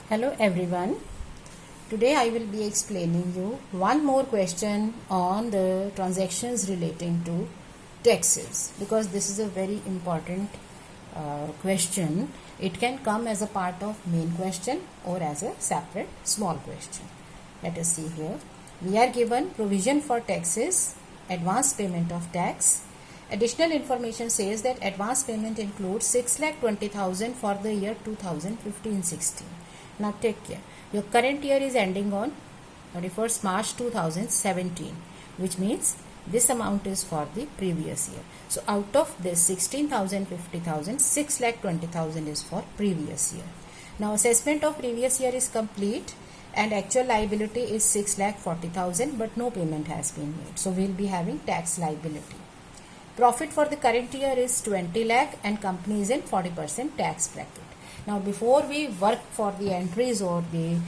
Hello everyone. Today I will be explaining you one more question on the transactions relating to taxes, because this is a very important question. It can come as a part of main question or as a separate small question. Let us see here. We are given provision for taxes, advance payment of tax. Additional information says that advance payment includes 6,20,000 for the year 2015-16. Now take care. Your current year is ending on 31st March 2017, which means this amount is for the previous year. So out of this 16,000, 50,000, 6,20,000 is for previous year. Now assessment of previous year is complete and actual liability is 6,40,000, but no payment has been made. So we will be having tax liability. Profit for the current year is 20 lakh and company is in 40% tax bracket. Now before we work for the entries or the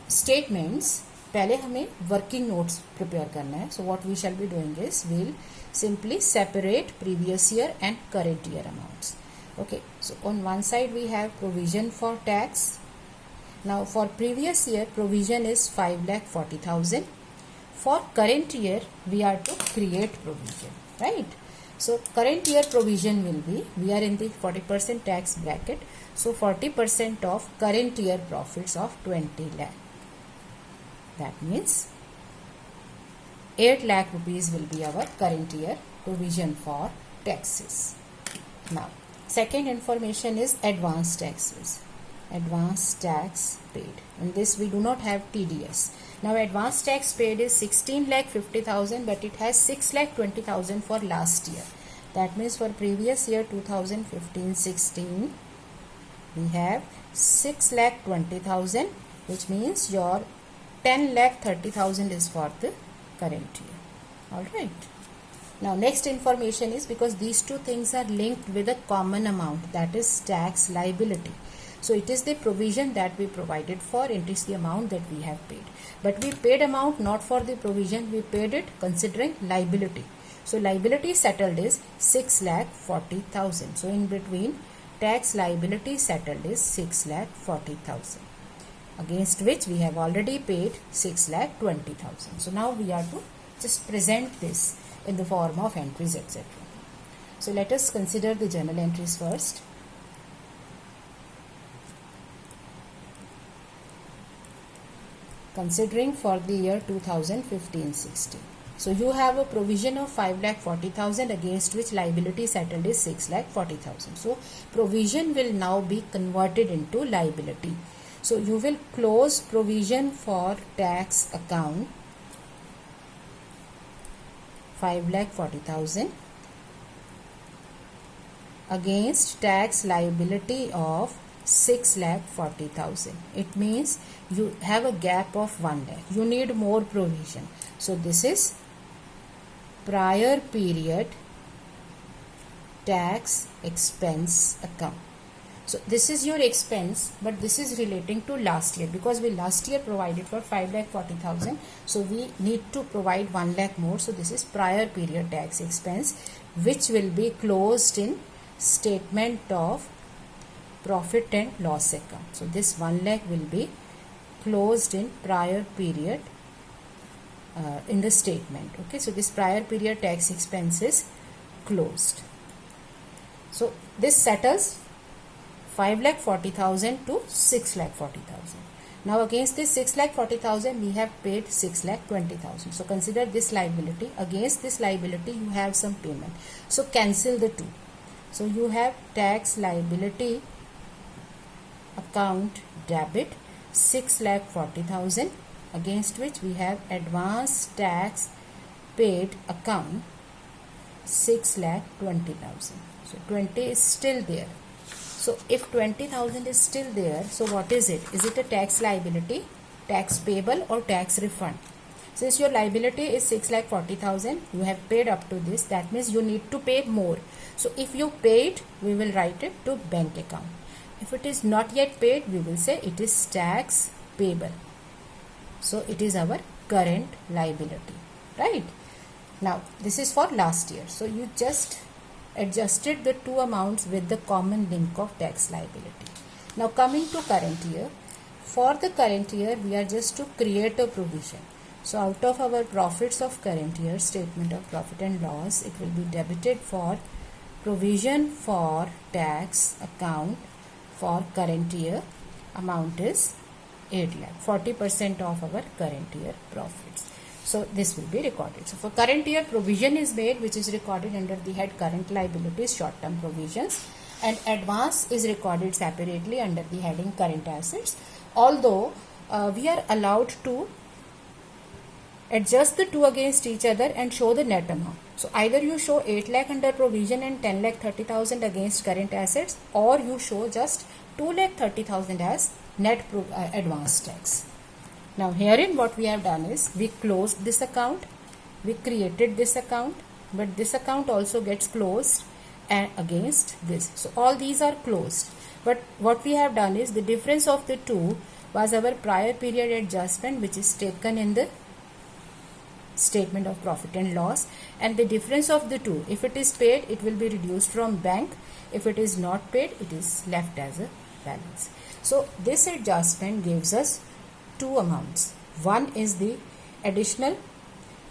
statements, पहले हमें working notes prepare करना है. So what we shall be doing is we'll simply separate previous year and current year amounts. Okay, so on one side we have provision for tax. Now for previous year provision is 5,40,000. For current year we are to create provision, right? So current year provision will be, we are in the 40% tax bracket, so 40% of current year profits of 20 lakh. That means 8 lakh rupees will be our current year provision for taxes. Now second information is advance taxes. Advance tax paid. In this we do not have TDS. Now advance tax paid is 16,50,000, but it has 6,20,000 for last year. That means for previous year 2015-16 we have 6,20,000, which means your 10,30,000 is for the current year. Alright. Now next information is, because these two things are linked with a common amount, that is tax liability. So it is the provision that we provided for, it is the amount that we have paid. But we paid amount not for the provision, we paid it considering liability. So liability settled is 6,40,000. So in between, tax liability settled is 6,40,000, against which we have already paid 6,20,000. So now we are to just present this in the form of entries, etc. So let us consider the journal entries first. Considering for the year 2015-16. So you have a provision of 5,40,000, against which liability settled is 6,40,000. So provision will now be converted into liability. So you will close provision for tax account 5,40,000 against tax liability of 6,40,000. It means you have a gap of 1 lakh. You need more provision. So this is prior period tax expense account. So this is your expense, but this is relating to last year, because we last year provided for 5,40,000. So we need to provide 1 lakh more. So this is prior period tax expense, which will be closed in statement of profit and loss account. So this 1 lakh will be closed in prior period in the statement. Okay, so this prior period tax expense is closed. So this settles 5,40,000 to 6,40,000. Now against this 6,40,000 we have paid 6,20,000. So consider this liability. Against this liability you have some payment. So cancel the two. So you have tax liability account debit 6,40,000, against which we have advance tax paid account 6,20,000. So 20 is still there. So if 20,000 is still there, so what is it? Is it a tax liability, tax payable, or tax refund? Since your liability is 6,40,000, you have paid up to this. That means you need to pay more. So if you paid, we will write it to bank account. If it is not yet paid, we will say it is tax payable. So it is our current liability, right? Now this is for last year. So you just adjusted the two amounts with the common link of tax liability. Now coming to current year, for the current year we are just to create a provision. So out of our profits of current year, statement of profit and loss, it will be debited for provision for tax account for current year. Amount is 8 lakh, 40% of our current year profits. So this will be recorded. So for current year, provision is made, which is recorded under the head current liabilities, short term provisions, and advance is recorded separately under the heading current assets. Although we are allowed to adjust the two against each other and show the net amount. So either you show 8 lakh under provision and 10 lakh 30,000 against current assets, or you show just 2 lakh 30,000 as net advance tax. Now herein what we have done is we closed this account, we created this account, but this account also gets closed and against this. So all these are closed. But what we have done is the difference of the two was our prior period adjustment, which is taken in the statement of profit and loss, and the difference of the two, if it is paid, it will be reduced from bank. If it is not paid, it is left as a balance. So this adjustment gives us two amounts. One is the additional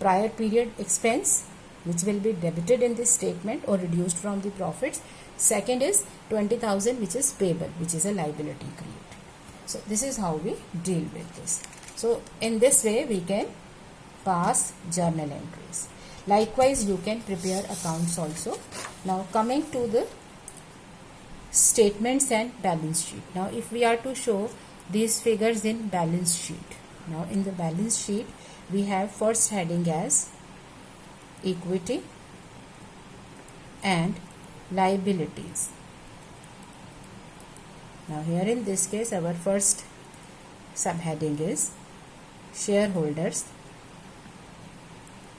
prior period expense, which will be debited in this statement or reduced from the profits. Second is 20,000, which is payable, which is a liability created. So this is how we deal with this. So in this way we can pass journal entries. Likewise, you can prepare accounts also. Now coming to the statements and balance sheet. Now if we are to show these figures in balance sheet, now in the balance sheet we have first heading as equity and liabilities. Now here in this case our first subheading is shareholders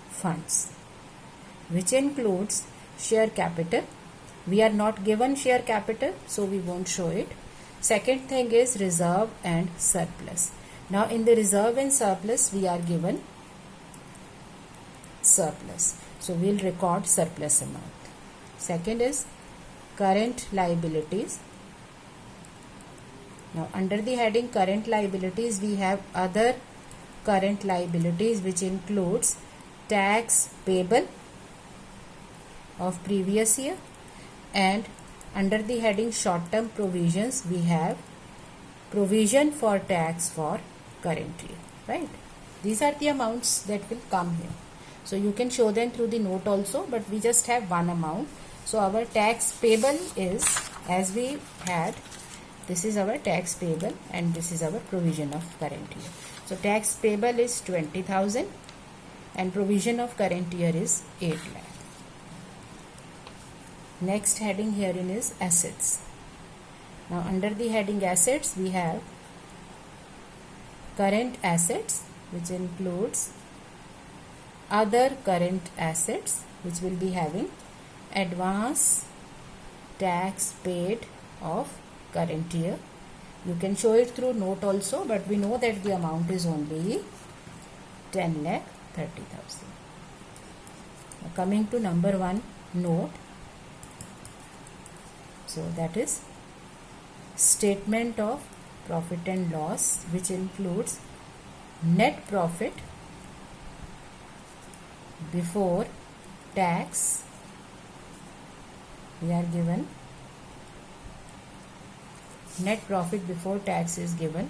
funds, which includes share capital. We are not given share capital, so we won't show it. Second thing is reserve and surplus. Now in the reserve and surplus we are given surplus, so we'll record surplus amount. Second is current liabilities. Now under the heading current liabilities we have other current liabilities, which includes tax payable of previous year, and under the heading short term provisions we have provision for tax for current year, right? These are the amounts that will come here. So you can show them through the note also, but we just have one amount. So our tax payable is, as we had, this is our tax payable and this is our provision of current year. So tax payable is 20,000 and provision of current year is 8 lakh. Next heading herein is assets. Now under the heading assets we have current assets, which includes other current assets, which will be having advance tax paid of current year. You can show it through note also, but we know that the amount is only 10 lakh 30,000. Now coming to number 1 note. So that is statement of profit and loss, which includes net profit before tax. We are given net profit before tax is given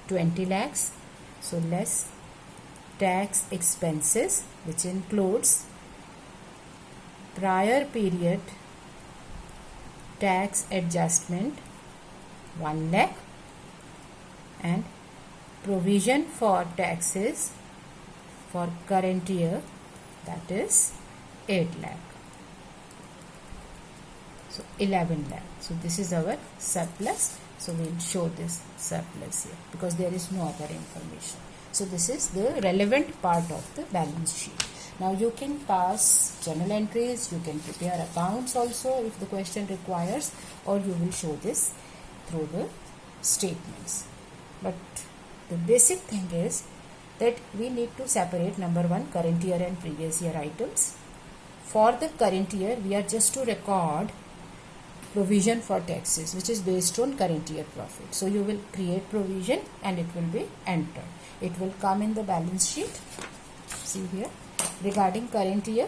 20 lakhs. So less tax expenses, which includes prior period tax adjustment 1 lakh and provision for taxes for current year, that is 8 lakh. So 11 lakh. So this is our surplus. So we will show this surplus here because there is no other information. So this is the relevant part of the balance sheet. Now you can pass journal entries, you can prepare accounts also if the question requires, or you will show this through the statements. But the basic thing is that we need to separate number 1 current year and previous year items. For the current year we are just to record provision for taxes, which is based on current year profit. So you will create provision and it will be entered. It will come in the balance sheet. See here, regarding current year,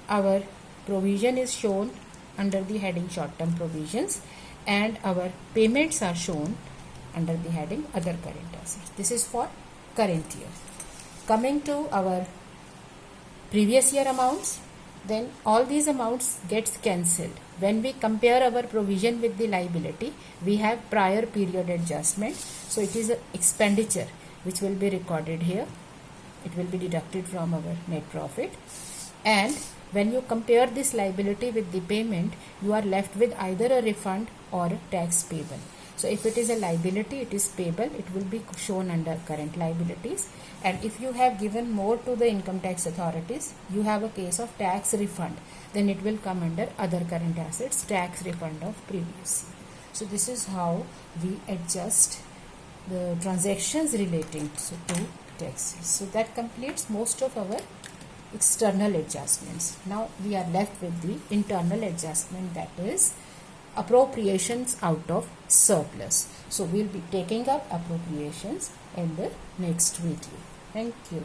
our provision is shown under the heading short term provisions and our payments are shown under the heading other current assets. This is for current year. Coming to our previous year amounts, then all these amounts gets cancelled. When we compare our provision with the liability, we have prior period adjustment. So it is an expenditure which will be recorded here. It will be deducted from our net profit. And when you compare this liability with the payment, you are left with either a refund or a tax payable. So if it is a liability, it is payable, it will be shown under current liabilities. And if you have given more to the income tax authorities, you have a case of tax refund, then it will come under other current assets, tax refund of previous year. So this is how we adjust the transactions relating to taxes. So that completes most of our external adjustments. Now we are left with the internal adjustment, that is appropriations out of surplus. So we'll be taking up appropriations in the next video. Thank you.